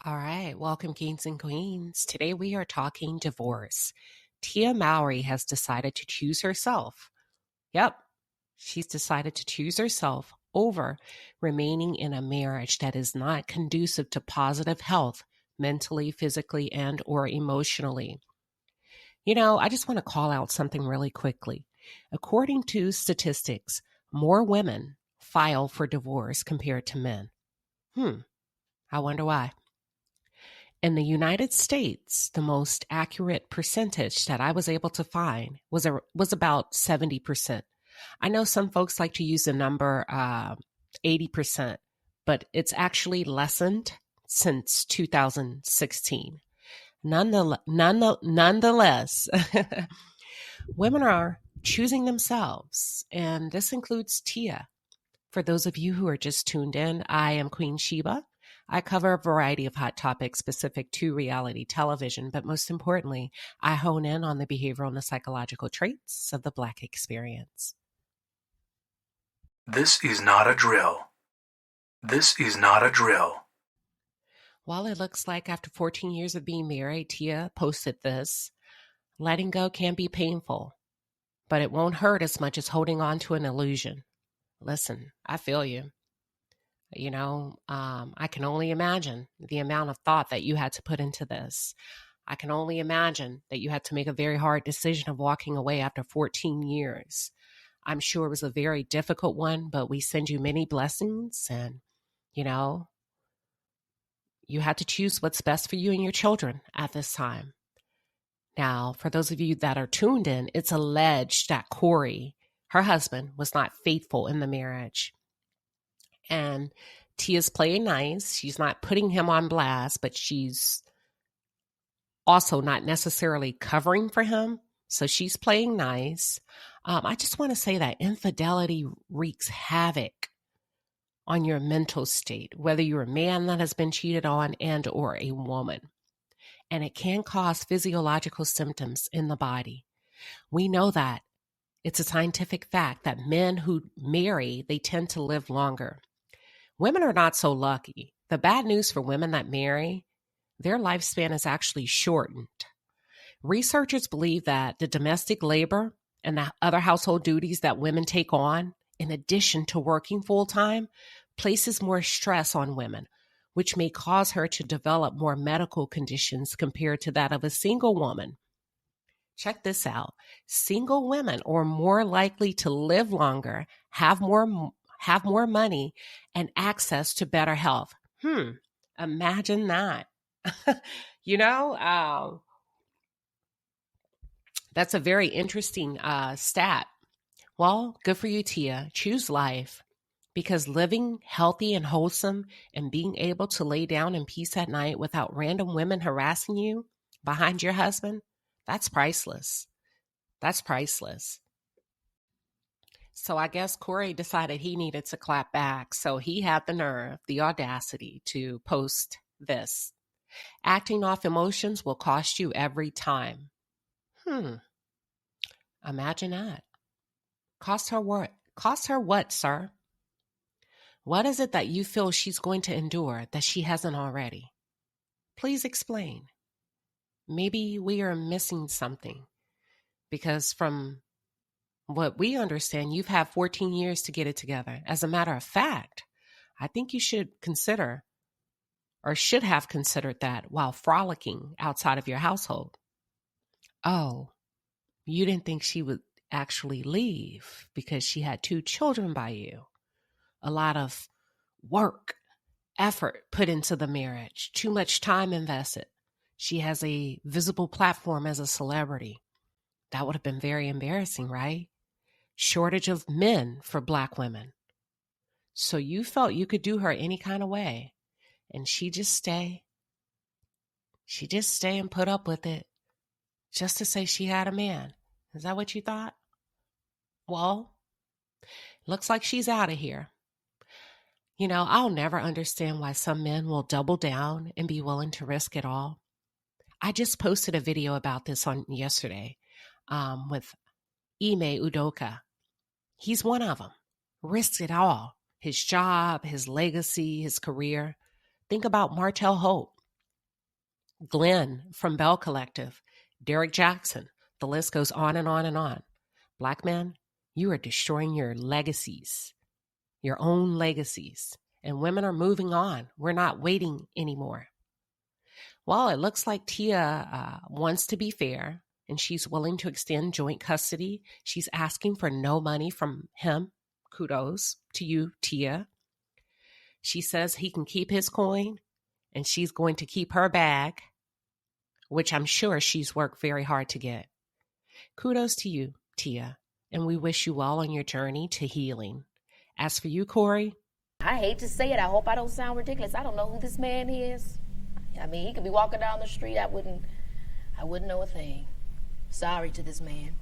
All right, welcome, kings and queens. Today we are talking divorce. Tia Mowry has decided to choose herself. Yep, she's decided to choose herself over remaining in a marriage that is not conducive to positive health, mentally, physically, and or emotionally. I just want to call out something really quickly. According to statistics, more women file for divorce compared to men. I wonder why. In the United States, the most accurate percentage that I was able to find was about 70%. I know some folks like to use the number 80%, but it's actually lessened since 2016. Nonetheless, women are choosing themselves, and this includes Tia. For those of you who are just tuned in, I am Queen Sheba. I cover a variety of hot topics specific to reality television, but most importantly, I hone in on the behavioral and the psychological traits of the Black experience. This is not a drill. This is not a drill. While it looks like after 14 years of being married, Tia posted this, letting go can be painful, but it won't hurt as much as holding on to an illusion. Listen, I feel you. I can only imagine the amount of thought that you had to put into this. I can only imagine that you had to make a very hard decision of walking away after 14 years. I'm sure it was a very difficult one, but we send you many blessings and, you had to choose what's best for you and your children at this time. Now, for those of you that are tuned in, it's alleged that Cory, her husband, was not faithful in the marriage. And Tia's playing nice. She's not putting him on blast, but she's also not necessarily covering for him. So she's playing nice. I just want to say that infidelity wreaks havoc on your mental state, whether you're a man that has been cheated on and or a woman. And it can cause physiological symptoms in the body. We know that. It's a scientific fact that men who marry, they tend to live longer. Women are not so lucky. The bad news for women that marry, their lifespan is actually shortened. Researchers believe that the domestic labor and the other household duties that women take on, in addition to working full-time, places more stress on women, which may cause her to develop more medical conditions compared to that of a single woman. Check this out. Single women are more likely to live longer, have more money, and access to better health. Imagine that. That's a very interesting stat. Well, good for you, Tia. Choose life, because living healthy and wholesome and being able to lay down in peace at night without random women harassing you behind your husband, that's priceless. That's priceless. So I guess Cory decided he needed to clap back. So he had the nerve, the audacity to post this. Acting off emotions will cost you every time. Imagine that. Cost her what? Cost her what, sir? What is it that you feel she's going to endure that she hasn't already? Please explain. Maybe we are missing something, because from what we understand, you've had 14 years to get it together. As a matter of fact, I think you should consider or should have considered that while frolicking outside of your household. Oh, you didn't think she would actually leave because she had 2 children by you. A lot of work, effort put into the marriage, too much time invested. She has a visible platform as a celebrity. That would have been very embarrassing, right? Shortage of men for Black women. So you felt you could do her any kind of way, and she just stay and put up with it just to say she had a man. Is that what you thought? Well, looks like she's out of here. I'll never understand why some men will double down and be willing to risk it all. I just posted a video about this on yesterday with Ime Udoka. He's one of them. Risked it all. His job, his legacy, his career. Think about Martell Hope. Glenn from Bell Collective, Derek Jackson. The list goes on and on and on. Black men, you are destroying your legacies, your own legacies. And women are moving on. We're not waiting anymore. Well, it looks like Tia wants to be fair, and she's willing to extend joint custody. She's asking for no money from him. Kudos to you, Tia. She says he can keep his coin, and she's going to keep her bag, which I'm sure she's worked very hard to get. Kudos to you, Tia, and we wish you well on your journey to healing. As for you, Cory, I hate to say it. I hope I don't sound ridiculous. I don't know who this man is. I mean, he could be walking down the street. I wouldn't know a thing. Sorry to this man.